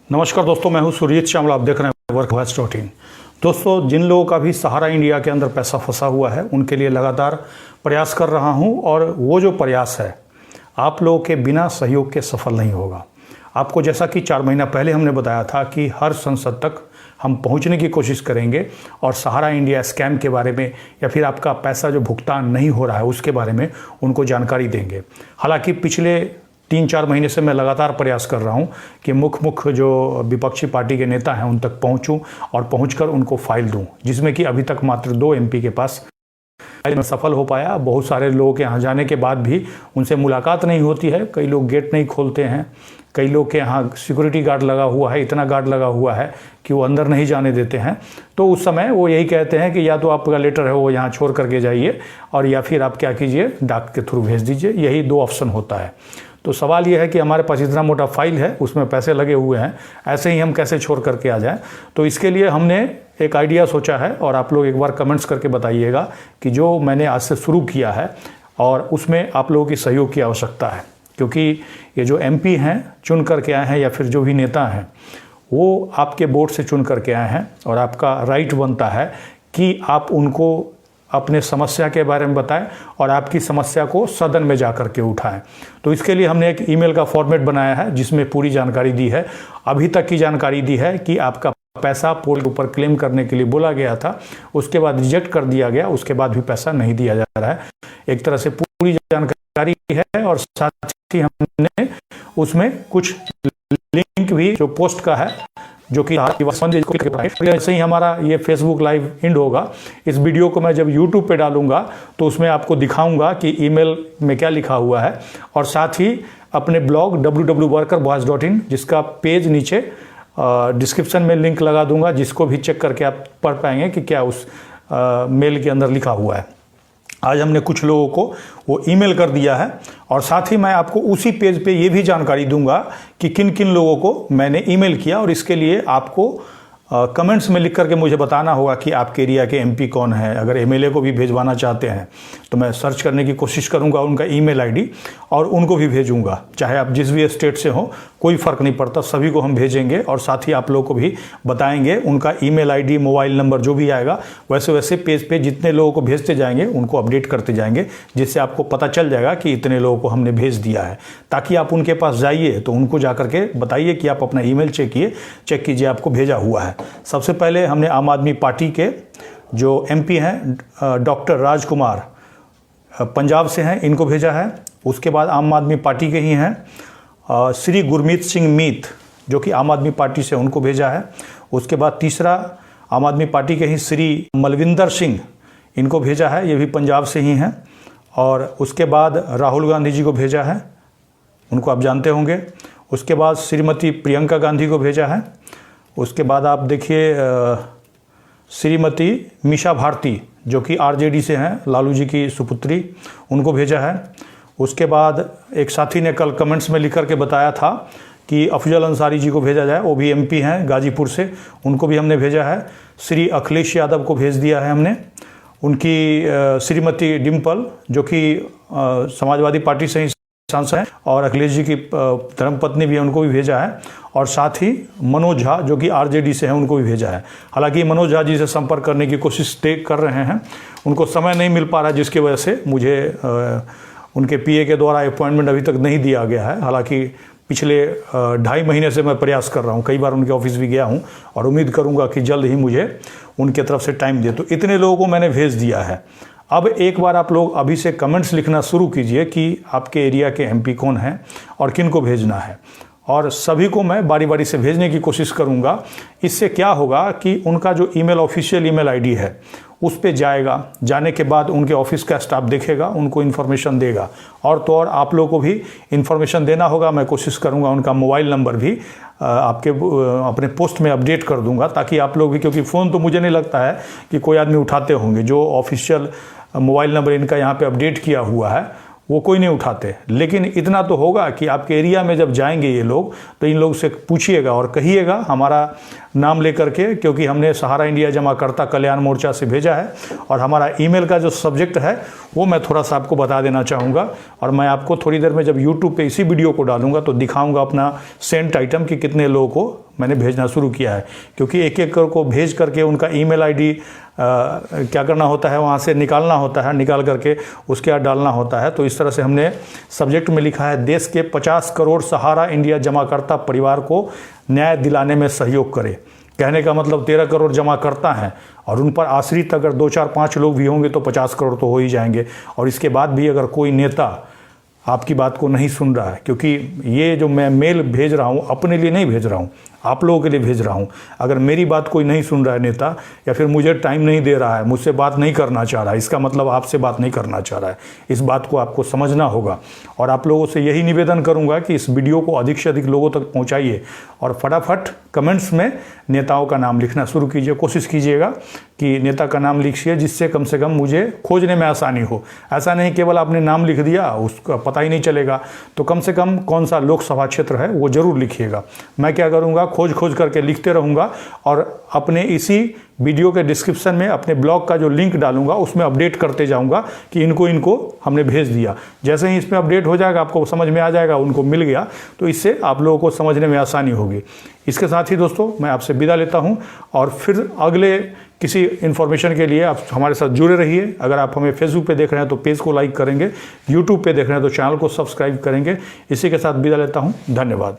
नमस्कार दोस्तों, मैं हूं सुरजीत श्यामल। आप देख रहे हैं workvoice.in। दोस्तों, जिन लोगों का भी सहारा इंडिया के अंदर पैसा फंसा हुआ है उनके लिए लगातार प्रयास कर रहा हूं, और वो जो प्रयास है आप लोगों के बिना सहयोग के सफल नहीं होगा। आपको जैसा कि 4 महीना पहले हमने बताया था कि हर संसद तक हम पहुंचने की कोशिश करेंगे और सहारा इंडिया स्कैम के बारे में या फिर आपका पैसा जो भुगतान नहीं हो रहा है उसके बारे में उनको जानकारी देंगे। हालांकि पिछले 3-4 महीने से मैं लगातार प्रयास कर रहा हूं कि मुख्य जो विपक्षी पार्टी के नेता हैं उन तक पहुंचूं और पहुंचकर उनको फाइल दूं, जिसमें कि अभी तक मात्र 2 एमपी के पास मैं सफल हो पाया। बहुत सारे लोगों के यहाँ जाने के बाद भी उनसे मुलाकात नहीं होती है। कई लोग गेट नहीं खोलते हैं, कई लोग के यहाँ सिक्योरिटी गार्ड लगा हुआ है, इतना गार्ड लगा हुआ है कि वो अंदर नहीं जाने देते हैं। तो उस समय वो यही कहते हैं कि या तो आपका लेटर है वो यहाँ छोड़ करके जाइए, और या फिर आप क्या कीजिए, डाक के थ्रू भेज दीजिए। यही 2 ऑप्शन होता है। तो सवाल यह है कि हमारे पास इतना मोटा फाइल है, उसमें पैसे लगे हुए हैं, ऐसे ही हम कैसे छोड़ करके आ जाएं। तो इसके लिए हमने एक आइडिया सोचा है, और आप लोग एक बार कमेंट्स करके बताइएगा कि जो मैंने आज से शुरू किया है और उसमें आप लोगों की सहयोग की आवश्यकता है। क्योंकि ये जो एमपी हैं चुन करके आए हैं, या फिर जो भी नेता हैं वो आपके वोट से चुन करके आए हैं, और आपका राइट बनता है कि आप उनको अपने समस्या के बारे में बताएं और आपकी समस्या को सदन में जा कर के उठाएं। तो इसके लिए हमने एक ईमेल का फॉर्मेट बनाया है जिसमें पूरी जानकारी दी है। अभी तक की जानकारी दी है कि आपका पैसा पोल के ऊपर क्लेम करने के लिए बोला गया था, उसके बाद रिजेक्ट कर दिया गया, उसके बाद भी पैसा नहीं दिया जा रहा है। एक तरह से पूरी जानकारी है, और साथ ही हमने उसमें कुछ लिंक भी जो पोस्ट का है, जो कि ऐसे ही हमारा ये फेसबुक लाइव एंड होगा। इस वीडियो को मैं जब यूट्यूब पे डालूंगा तो उसमें आपको दिखाऊंगा कि ईमेल में क्या लिखा हुआ है, और साथ ही अपने ब्लॉग www.workvoice.in जिसका पेज नीचे डिस्क्रिप्शन में लिंक लगा दूंगा, जिसको भी चेक करके आप पढ़ पाएंगे कि क्या उस मेल के अंदर लिखा हुआ है। आज हमने कुछ लोगों को वो ईमेल कर दिया है, और साथ ही मैं आपको उसी पेज पे ये भी जानकारी दूंगा कि किन किन लोगों को मैंने ईमेल किया, और इसके लिए आपको कमेंट्स में लिख करके मुझे बताना होगा कि आपके एरिया के एमपी कौन है। अगर एमएलए को भी भेजवाना चाहते हैं तो मैं सर्च करने की कोशिश करूंगा उनका ईमेल आईडी, और उनको भी भेजूंगा। चाहे आप जिस भी स्टेट से हो, कोई फ़र्क नहीं पड़ता, सभी को हम भेजेंगे। और साथ ही आप लोगों को भी बताएंगे उनका ईमेल आईडी, मोबाइल नंबर जो भी आएगा, वैसे वैसे पेज पे जितने लोगों को भेजते जाएंगे उनको अपडेट करते जाएंगे, जिससे आपको पता चल जाएगा कि इतने लोगों को हमने भेज दिया है। ताकि आप उनके पास जाइए तो उनको जा करके बताइए कि आप अपना ईमेल चेक कीजिए, आपको भेजा हुआ है। सबसे पहले हमने आम आदमी पार्टी के जो एमपी हैं डॉक्टर राजकुमार, पंजाब से हैं, इनको भेजा है। उसके बाद आम आदमी पार्टी के ही हैं श्री गुरमीत सिंह मीत, जो कि आम आदमी पार्टी से, उनको भेजा है। उसके बाद तीसरा आम आदमी पार्टी के ही श्री मलविंदर सिंह, इनको भेजा है, ये भी पंजाब से ही हैं। और उसके बाद राहुल गांधी जी को भेजा है, उनको आप जानते होंगे। उसके बाद श्रीमती प्रियंका गांधी को भेजा है। उसके बाद आप देखिए श्रीमती मीशा भारती, जो कि आरजेडी से हैं, लालू जी की सुपुत्री, उनको भेजा है। उसके बाद एक साथी ने कल कमेंट्स में लिख करके बताया था कि अफजल अंसारी जी को भेजा जाए, वो भी एमपी हैं गाजीपुर से, उनको भी हमने भेजा है। श्री अखिलेश यादव को भेज दिया है हमने। उनकी श्रीमती डिम्पल, जो कि समाजवादी पार्टी से ही सांसद हैं, और अखिलेश जी की धर्मपत्नी भी है, उनको भी भेजा है। और साथ ही मनोज झा, जो कि आरजेडी से हैं, उनको भी भेजा है। हालांकि मनोज झा जी से संपर्क करने की कोशिश कर रहे हैं, उनको समय नहीं मिल पा रहा, जिसकी वजह से मुझे उनके पीए के द्वारा अपॉइंटमेंट अभी तक नहीं दिया गया है। हालांकि पिछले 2.5 महीने से मैं प्रयास कर रहा हूं, कई बार उनके ऑफिस भी गया हूं, और उम्मीद करूंगा कि जल्द ही मुझे उनके तरफ से टाइम दे। तो इतने लोगों को मैंने भेज दिया है। अब एक बार आप लोग अभी से कमेंट्स लिखना शुरू कीजिए कि आपके एरिया के एमपी कौन हैं और किन को भेजना है, और सभी को मैं बारी बारी से भेजने की कोशिश करूंगा। इससे क्या होगा कि उनका जो ईमेल, ऑफिशियल ईमेल आईडी है, उस पे जाएगा। जाने के बाद उनके ऑफिस का स्टाफ देखेगा, उनको इन्फॉर्मेशन देगा, और तो और आप लोगों को भी इन्फॉर्मेशन देना होगा। मैं कोशिश करूंगा उनका मोबाइल नंबर भी आपके अपने पोस्ट में अपडेट कर दूंगा, ताकि आप लोग भी, क्योंकि फ़ोन तो मुझे नहीं लगता है कि कोई आदमी उठाते होंगे। जो ऑफिशियल मोबाइल नंबर इनका यहाँ पे अपडेट किया हुआ है वो कोई नहीं उठाते। लेकिन इतना तो होगा कि आपके एरिया में जब जाएंगे ये लोग, तो इन लोग से पूछिएगा और कहिएगा हमारा नाम लेकर के, क्योंकि हमने सहारा इंडिया जमाकर्ता कल्याण मोर्चा से भेजा है। और हमारा ईमेल का जो सब्जेक्ट है वो मैं थोड़ा सा आपको बता देना चाहूँगा, और मैं आपको थोड़ी देर में जब यूट्यूब पे इसी वीडियो को डालूंगा तो दिखाऊंगा अपना सेंट आइटम कि कितने लोगों को मैंने भेजना शुरू किया है, क्योंकि एक एक को भेज करके उनका ईमेल आईडी क्या करना होता है, वहाँ से निकालना होता है, निकाल करके उसके बाद डालना होता है। तो इस तरह से हमने सब्जेक्ट में लिखा है, देश के 50 करोड़ सहारा इंडिया जमाकर्ता परिवार को न्याय दिलाने में सहयोग करे। कहने का मतलब 13 करोड़ जमा करता है और उन पर आश्रित अगर 2, 4, 5 लोग भी होंगे तो 50 करोड़ तो हो ही जाएंगे। और इसके बाद भी अगर कोई नेता आपकी बात को नहीं सुन रहा है, क्योंकि ये जो मैं मेल भेज रहा हूँ अपने लिए नहीं भेज रहा हूँ, आप लोगों के लिए भेज रहा हूँ। अगर मेरी बात कोई नहीं सुन रहा है नेता, या फिर मुझे टाइम नहीं दे रहा है, मुझसे बात नहीं करना चाह रहा है, इसका मतलब आपसे बात नहीं करना चाह रहा है। इस बात को आपको समझना होगा। और आप लोगों से यही निवेदन करूंगा कि इस वीडियो को अधिक से अधिक लोगों तक पहुंचाइए और फटाफट कमेंट्स में नेताओं का नाम लिखना शुरू कीजिए। कोशिश कीजिएगा कि नेता का नाम लिखिए, जिससे कम से कम मुझे खोजने में आसानी हो। ऐसा नहीं केवल आपने नाम लिख दिया, उसका पता ही नहीं चलेगा, तो कम से कम कौन सा लोकसभा क्षेत्र है वो जरूर लिखिएगा। मैं क्या करूँगा, खोज करके लिखते रहूँगा और अपने इसी वीडियो के डिस्क्रिप्शन में अपने ब्लॉग का जो लिंक डालूंगा उसमें अपडेट करते जाऊंगा कि इनको हमने भेज दिया। जैसे ही इसमें अपडेट हो जाएगा, आपको समझ में आ जाएगा उनको मिल गया, तो इससे आप लोगों को समझने में आसानी होगी। इसके साथ ही दोस्तों मैं आपसे विदा लेता हूं और फिर अगले किसी इन्फॉर्मेशन के लिए आप हमारे साथ जुड़े रहिए। अगर आप हमें फेसबुक पे देख रहे हैं तो पेज को लाइक करेंगे, यूट्यूब पे देख रहे हैं तो चैनल को सब्सक्राइब करेंगे। इसी के साथ विदा लेता हूँ, धन्यवाद।